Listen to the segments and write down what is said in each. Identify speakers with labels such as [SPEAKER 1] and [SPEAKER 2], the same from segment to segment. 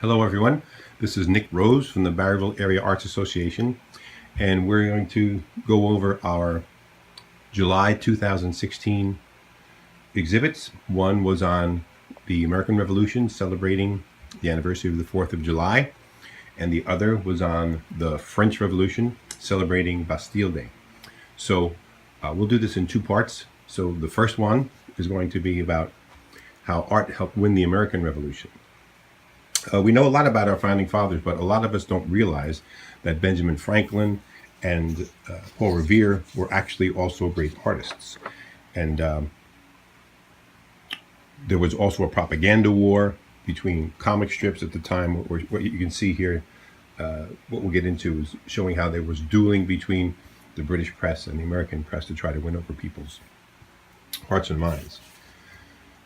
[SPEAKER 1] Hello everyone, this is Nick Rose from the Barryville Area Arts Association, and we're going to go over our July 2016 exhibits. One was on the American Revolution, celebrating the anniversary of the 4th of July, and the other was on the French Revolution, celebrating Bastille Day. So we'll do this in two parts. So the first one is going to be about how art helped win the American Revolution. We know a lot about our founding fathers, but a lot of us don't realize that Benjamin Franklin and Paul Revere were actually also great artists. And there was also a propaganda war between comic strips at the time. What you can see here, what we'll get into, is showing how there was dueling between the British press and the American press to try to win over people's hearts and minds.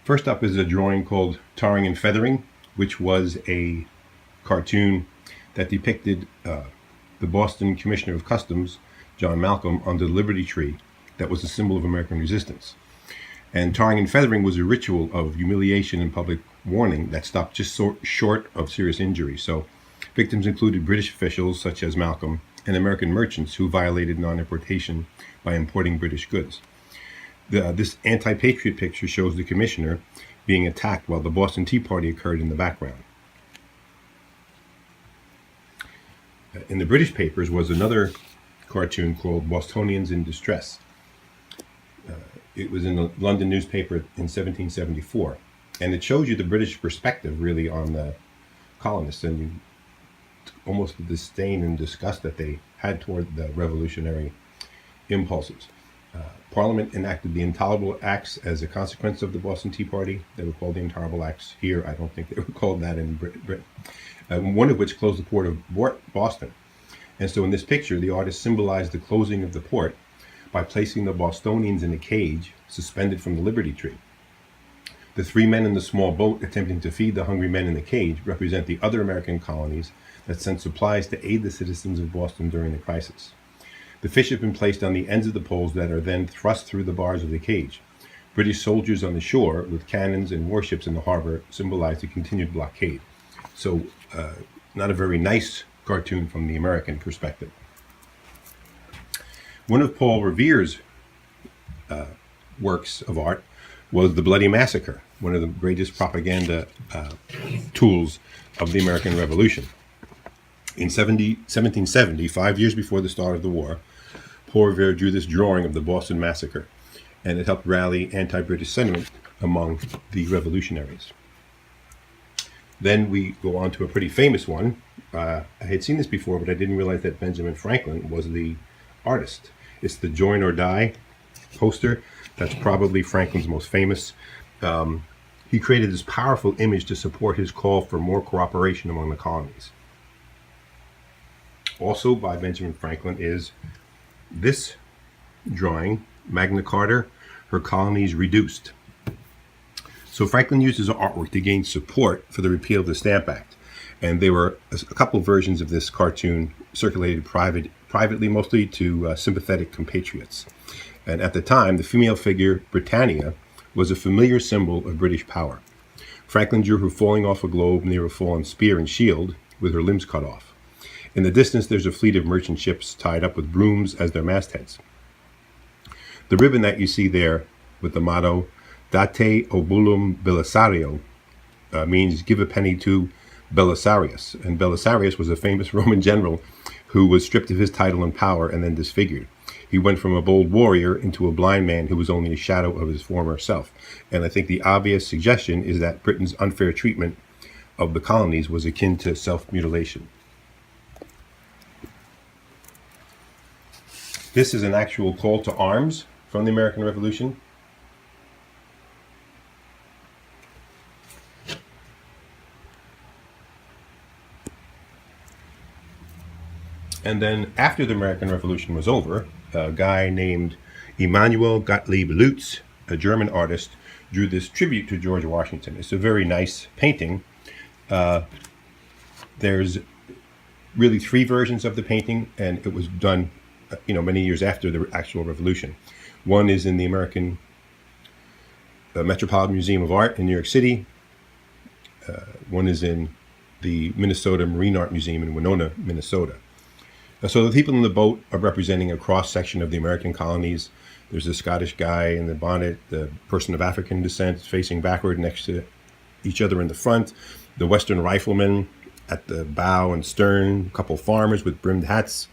[SPEAKER 1] First up is a drawing called Tarring and Feathering, which was a cartoon that depicted the Boston Commissioner of Customs, John Malcolm, on the Liberty Tree that was a symbol of American resistance. And tarring and feathering was a ritual of humiliation and public warning that stopped just short of serious injury. So victims included British officials such as Malcolm and American merchants who violated non-importation by importing British goods. This anti-patriot picture shows the commissioner being attacked while the Boston Tea Party occurred in the background. In the British papers was another cartoon called Bostonians in Distress. It was in the London newspaper in 1774, and it shows you the British perspective really on the colonists and almost the disdain and disgust that they had toward the revolutionary impulses. Parliament enacted the Intolerable Acts as a consequence of the Boston Tea Party. They were called the Intolerable Acts here. I don't think they were called that in Britain. One of which closed the port of Boston. And so in this picture, the artist symbolized the closing of the port by placing the Bostonians in a cage suspended from the Liberty Tree. The three men in the small boat attempting to feed the hungry men in the cage represent the other American colonies that sent supplies to aid the citizens of Boston during the crisis. The fish have been placed on the ends of the poles that are then thrust through the bars of the cage. British soldiers on the shore with cannons and warships in the harbor symbolize the continued blockade. So not a very nice cartoon from the American perspective. One of Paul Revere's works of art was The Bloody Massacre, one of the greatest propaganda tools of the American Revolution. In 1770, 5 years before the start of the war, Paul Revere drew this drawing of the Boston Massacre, and it helped rally anti-British sentiment among the revolutionaries. Then we go on to a pretty famous one. I had seen this before, but I didn't realize that Benjamin Franklin was the artist. It's the Join or Die poster. That's probably Franklin's most famous. He created this powerful image to support his call for more cooperation among the colonies. Also by Benjamin Franklin is this drawing, Magna Carta, Her Colonies Reduced. So Franklin used his artwork to gain support for the repeal of the Stamp Act. And there were a couple versions of this cartoon circulated privately, mostly to sympathetic compatriots. And at the time, the female figure, Britannia, was a familiar symbol of British power. Franklin drew her falling off a globe near a fallen spear and shield with her limbs cut off. In the distance, there's a fleet of merchant ships tied up with brooms as their mastheads. The ribbon that you see there with the motto, Date Obulum Belisario, means give a penny to Belisarius. And Belisarius was a famous Roman general who was stripped of his title and power and then disfigured. He went from a bold warrior into a blind man who was only a shadow of his former self. And I think the obvious suggestion is that Britain's unfair treatment of the colonies was akin to self-mutilation. This is an actual call to arms from the American Revolution. And then after the American Revolution was over, a guy named Emanuel Gottlieb Lutz, a German artist, drew this tribute to George Washington. It's a very nice painting. There's really three versions of the painting, and it was done many years after the actual revolution. One is in the American Metropolitan Museum of Art in New York City. One is in the Minnesota Marine Art Museum in Winona, Minnesota. So the people in the boat are representing a cross-section of the American colonies. There's a Scottish guy in the bonnet, the person of African descent facing backward next to each other in the front, the Western riflemen at the bow and stern, a couple farmers with brimmed hats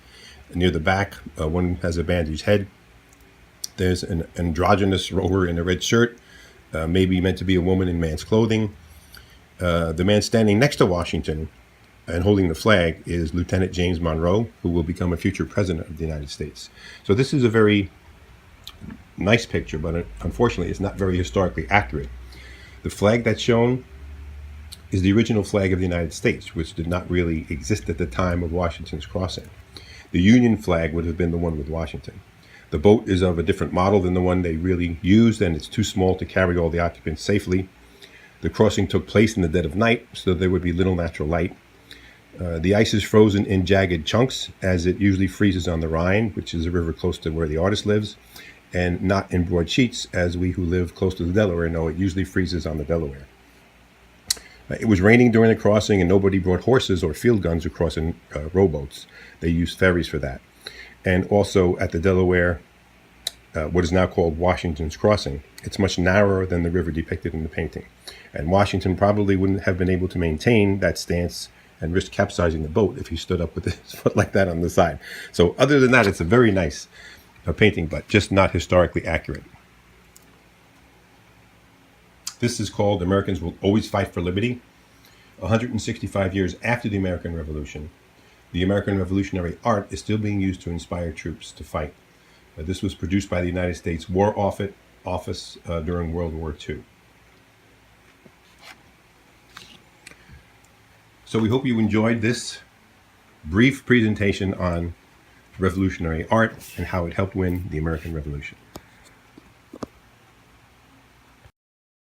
[SPEAKER 1] near the back. One has a bandaged head. There's an androgynous rower in a red shirt, maybe meant to be a woman in man's clothing. The man standing next to Washington and holding the flag is Lieutenant James Monroe, who will become a future president of the United States. So this is a very nice picture, but unfortunately it's not very historically accurate. The flag that's shown is the original flag of the United States, which did not really exist at the time of Washington's crossing. The Union flag would have been the one with Washington. The boat is of a different model than the one they really used, and it's too small to carry all the occupants safely. The crossing took place in the dead of night, so there would be little natural light. The ice is frozen in jagged chunks, as it usually freezes on the Rhine, which is a river close to where the artist lives, and not in broad sheets, as we who live close to the Delaware know it usually freezes on the Delaware. It was raining during the crossing, and nobody brought horses or field guns across in rowboats. They used ferries for that. And also at the Delaware, what is now called Washington's Crossing, it's much narrower than the river depicted in the painting. And Washington probably wouldn't have been able to maintain that stance and risk capsizing the boat if he stood up with his foot like that on the side. So other than that, it's a very nice painting, but just not historically accurate. This is called Americans Will Always Fight for Liberty. 165 years after the American Revolution, the American Revolutionary art is still being used to inspire troops to fight. This was produced by the United States War Office during World War II. So we hope you enjoyed this brief presentation on revolutionary art and how it helped win the American Revolution.